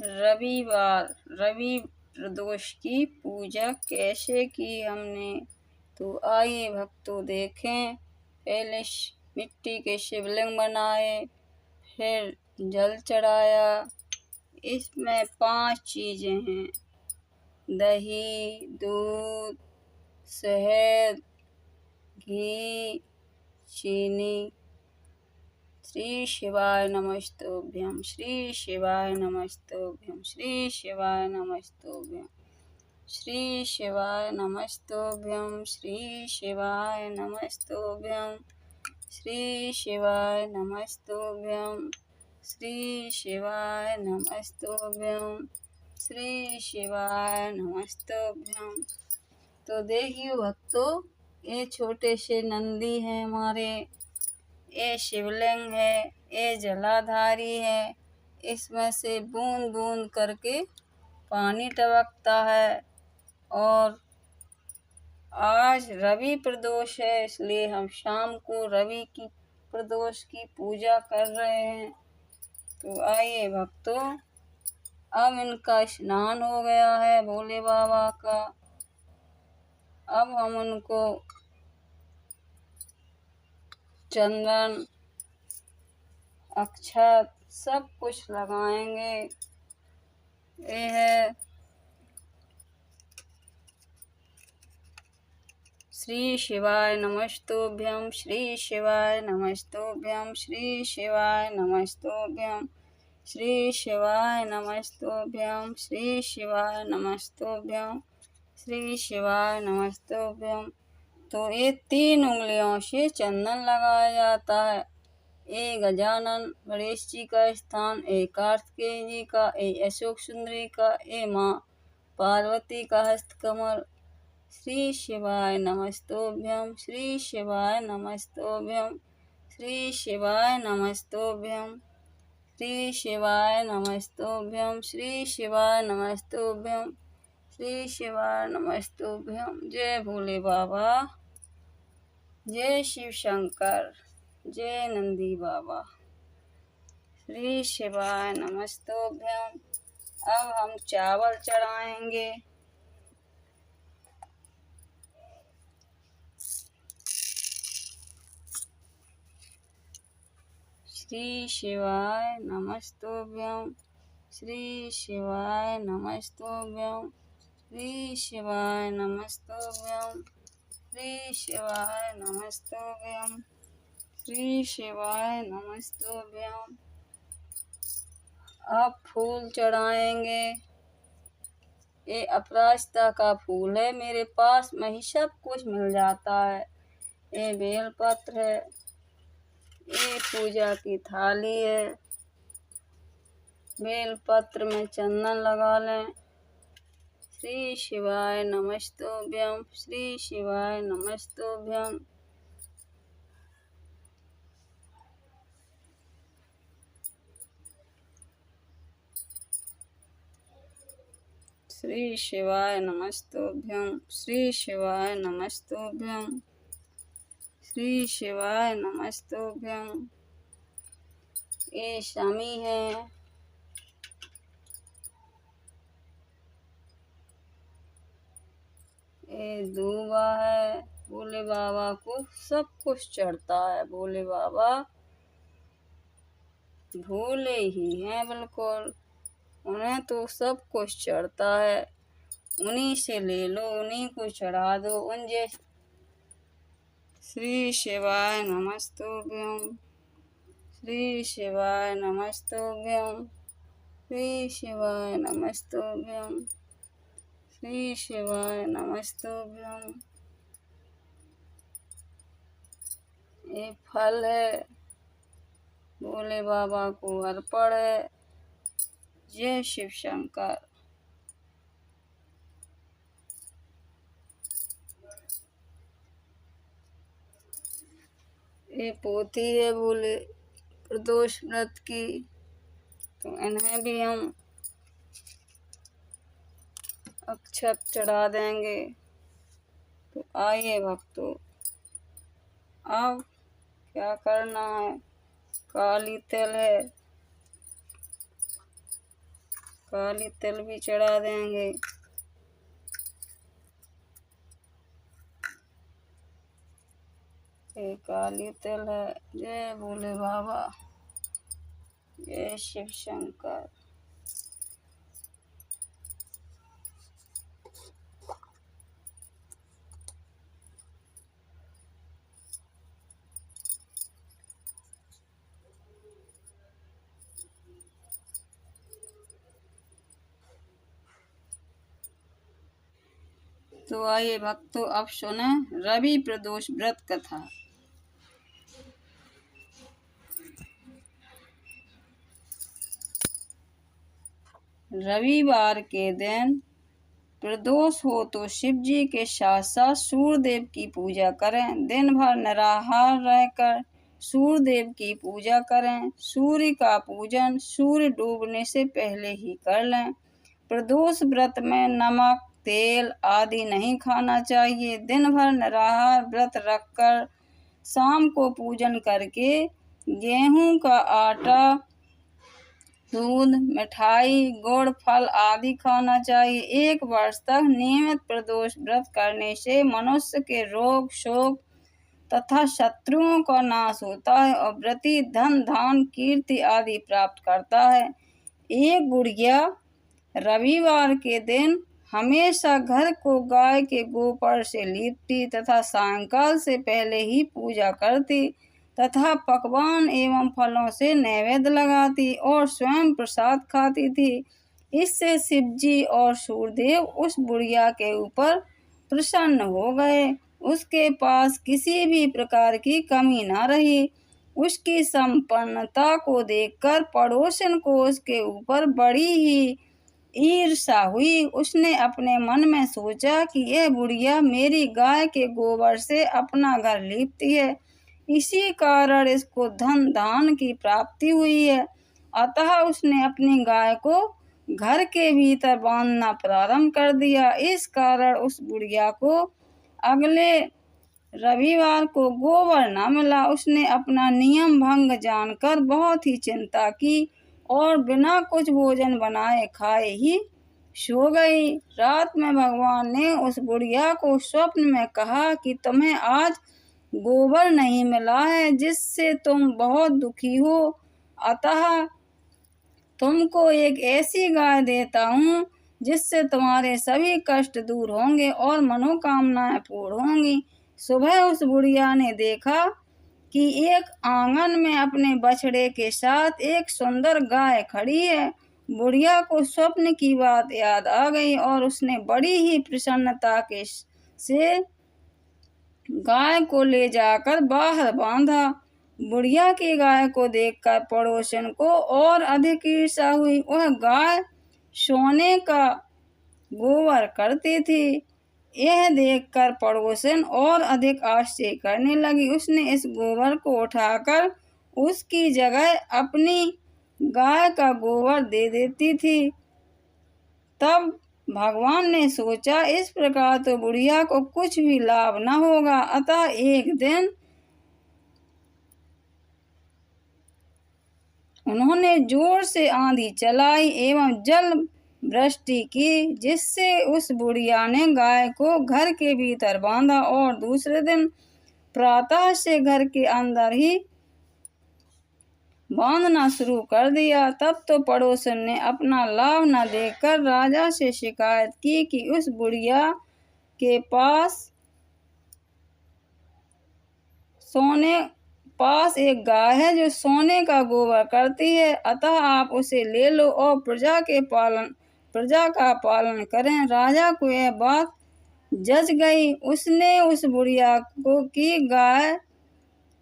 रविवार रवि प्रदोष की पूजा कैसे की हमने। तो आइए भक्तों देखें। पहले मिट्टी के शिवलिंग बनाए, फिर जल चढ़ाया। इसमें 5 चीजें हैं: दही, दूध, शहद, घी, चीनी। श्री शिवाय नमस्तुभ्यं, श्री शिवाय नमस्तुभ्यं, श्री शिवाय नमस्तुभ्यं, श्री शिवाय नमस्तुभ्यं, श्री शिवाय नमस्तुभ्यं, श्री शिवाय नमस्तुभ्यं, श्री शिवाय नमस्तुभ्यं, श्री शिवाय नमस्तुभ्यं। तो देखिए भक्तों, ये छोटे से नंदी हैं हमारे, ये शिवलिंग है, ये जलाधारी है। इसमें से बूंद बूंद करके पानी टपकता है। और आज रवि प्रदोष है, इसलिए हम शाम को रवि की प्रदोष की पूजा कर रहे हैं। तो आइए भक्तों, अब इनका स्नान हो गया है भोले बाबा का। अब हम उनको चंदन, अक्षत सब कुछ लगाएंगे। ये है श्री शिवाय नमस्तुभ्यं, श्री शिवाय नमस्तुभ्यं, श्री शिवाय नमस्तुभ्यं, श्री शिवाय नमस्तुभ्यं, श्री शिवाय नमस्तुभ्यं, श्री शिवाय नमस्तुभ्यं। तो ये 3 उंगलियों से चंदन लगाया जाता है। ए गजानन गणेश जी का स्थान, ए कार्तिकेय जी का, ए अशोक सुंदरी का, ए माँ पार्वती का हस्तकमल। श्री शिवाय नमस्तुभ्यं, श्री शिवाय नमस्तुभ्यं, श्री शिवाय नमस्तुभ्यं, श्री शिवाय नमस्तुभ्यं, श्री शिवाय नमस्तुभ्यं, श्री शिवाय नमस्तुभ्यं। जय भोले बाबा, जय शिव शंकर, जय नंदी बाबा। श्री शिवाय नमस्तुभ्यं। अब हम चावल चढ़ाएंगे। श्री शिवाय नमस्तुभ्यं, श्री शिवाय नमस्तुभ्यं, श्री शिवाय नमस्तुभ्यं, श्री शिवाय नमस्तुभ्यं, श्री शिवाय नमस्तुभ्यं। अब फूल चढ़ाएंगे। ये अपराजिता का फूल है, मेरे पास में ही सब कुछ मिल जाता है। ये बेलपत्र है, ये पूजा की थाली है। बेलपत्र में चंदन लगा लें। श्री शिवाय नमस्तुभ्यं, श्री शिवाय नमस्तुभ्यं। श्री शिवाय नमस्तुभ्यं, श्री शिवाय नमस्तुभ्यं, श्री शिवाय नमस्तुभ्यं। ये शमी है, ये दूबा है। भोले बाबा को सब कुछ चढ़ता है। भोले बाबा भोले ही हैं बिल्कुल, उन्हें तो सब कुछ चढ़ता है। उन्हीं से ले लो, उन्हीं को चढ़ा दो। उन जैसे श्री शिवाय नमस्तुभ्यं, श्री शिवाय नमस्तुभ्यं, श्री शिवाय नमस्तुभ्यं, श्री शिवाय नमस्तुभ्यं। ये फल है, भोले बाबा को अर्पण है। जय शिव शंकर। ये पोथी है भोले प्रदोष व्रत की, तो इन्हें भी हम अक्षत चढ़ा देंगे। तो आइए भक्तों, अब क्या करना है। काली तिल है, काली तिल भी चढ़ा देंगे। ये काली तिल है। जय भोले बाबा, जय शिव शंकर। तो आइए भक्तों, अब सुने रवि प्रदोष व्रत कथा। रविवार के दिन प्रदोष हो तो शिव जी के साथ साथ सूर्यदेव की पूजा करें। दिन भर निराहार रहकर सूर्यदेव की पूजा करें। सूर्य का पूजन सूर्य डूबने से पहले ही कर लें। प्रदोष व्रत में नमक, तेल आदि नहीं खाना चाहिए। दिन भर निराहार व्रत रखकर शाम को पूजन करके गेहूं का आटा, दूध, मिठाई, गुड़, फल आदि खाना चाहिए। 1 वर्ष तक नियमित प्रदोष व्रत करने से मनुष्य के रोग, शोक तथा शत्रुओं का नाश होता है और व्रती धन, धान, कीर्ति आदि प्राप्त करता है। एक बुढ़िया रविवार के दिन हमेशा घर को गाय के गोबर से लीपती तथा सायंकाल से पहले ही पूजा करती तथा पकवान एवं फलों से नैवेद्य लगाती और स्वयं प्रसाद खाती थी। इससे शिवजी और सूर्यदेव उस बुढ़िया के ऊपर प्रसन्न हो गए। उसके पास किसी भी प्रकार की कमी न रही। उसकी संपन्नता को देखकर पड़ोसन को उसके ऊपर बड़ी ही ईर्ष्या हुई। उसने अपने मन में सोचा कि यह बुढ़िया मेरी गाय के गोबर से अपना घर लीपती है, इसी कारण इसको धन धान की प्राप्ति हुई है। अतः उसने अपनी गाय को घर के भीतर बांधना प्रारंभ कर दिया। इस कारण उस बुढ़िया को अगले रविवार को गोबर न मिला। उसने अपना नियम भंग जानकर बहुत ही चिंता की और बिना कुछ भोजन बनाए खाए ही सो गई। रात में भगवान ने उस बुढ़िया को स्वप्न में कहा कि तुम्हें आज गोबर नहीं मिला है, जिससे तुम बहुत दुखी हो। अतः तुमको एक ऐसी गाय देता हूँ जिससे तुम्हारे सभी कष्ट दूर होंगे और मनोकामनाएं पूर्ण होंगी। सुबह उस बुढ़िया ने देखा कि एक आंगन में अपने बछड़े के साथ एक सुंदर गाय खड़ी है। बुढ़िया को स्वप्न की बात याद आ गई और उसने बड़ी ही प्रसन्नता से गाय को ले जाकर बाहर बांधा। बुढ़िया की गाय को देखकर पड़ोसन को और अधिक ईर्ष्या हुई। वह गाय सोने का गोबर करती थी। यह देखकर पड़ोसन और अधिक आश्चर्य करने लगी। उसने इस गोबर को उठाकर उसकी जगह अपनी गाय का गोबर दे देती थी। तब भगवान ने सोचा, इस प्रकार तो बुढ़िया को कुछ भी लाभ न होगा। अतः एक दिन उन्होंने जोर से आंधी चलाई एवं जल वृष्टि की, जिससे उस बुढ़िया ने गाय को घर के भीतर बांधा और दूसरे दिन प्रातः से घर के अंदर ही बांधना शुरू कर दिया। तब तो पड़ोसन ने अपना लाभ न देखकर राजा से शिकायत की कि उस बुढ़िया के पास एक गाय है जो सोने का गोबर करती है, अतः आप उसे ले लो और प्रजा का पालन करें। राजा को यह बात जच गई। उसने उस बुढ़िया की गाय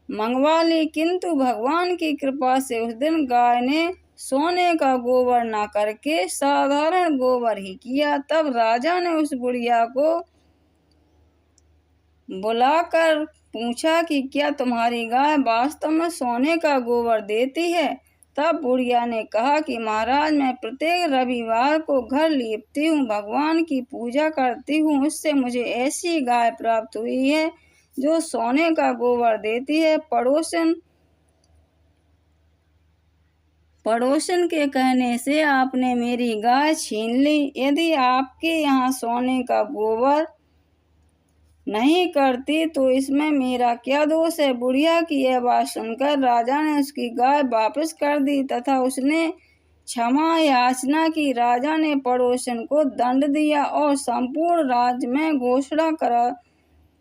मंगवा ली, किंतु भगवान की कृपा से उस दिन गाय ने सोने का गोबर न करके साधारण गोबर ही किया। तब राजा ने उस बुढ़िया को बुलाकर पूछा कि क्या तुम्हारी गाय वास्तव में सोने का गोबर देती है? तब बुढ़िया ने कहा कि महाराज, मैं प्रत्येक रविवार को घर लीपती हूँ, भगवान की पूजा करती हूँ, उससे मुझे ऐसी गाय प्राप्त हुई है जो सोने का गोबर देती है। पड़ोसन पड़ोसन के कहने से आपने मेरी गाय छीन ली। यदि आपके यहाँ सोने का गोबर नहीं करती तो इसमें मेरा क्या दोष है। बुढ़िया की यह बात सुनकर राजा ने उसकी गाय वापस कर दी तथा उसने क्षमा याचना की। राजा ने पड़ोसन को दंड दिया और संपूर्ण राज्य में घोषणा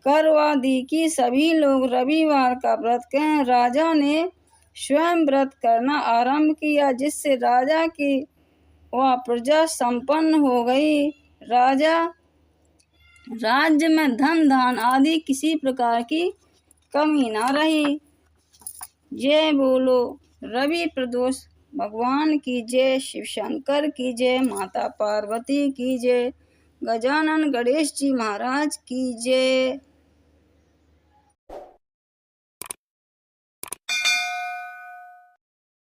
करवा दी कि सभी लोग रविवार का व्रत करें। राजा ने स्वयं व्रत करना आरंभ किया, जिससे राजा की वह प्रजा संपन्न हो गई। राज्य में धन धान आदि किसी प्रकार की कमी न रही। जय बोलो रवि प्रदोष भगवान की जय, शिव शंकर की जय, माता पार्वती की जय, गजानन गणेश जी महाराज की जय।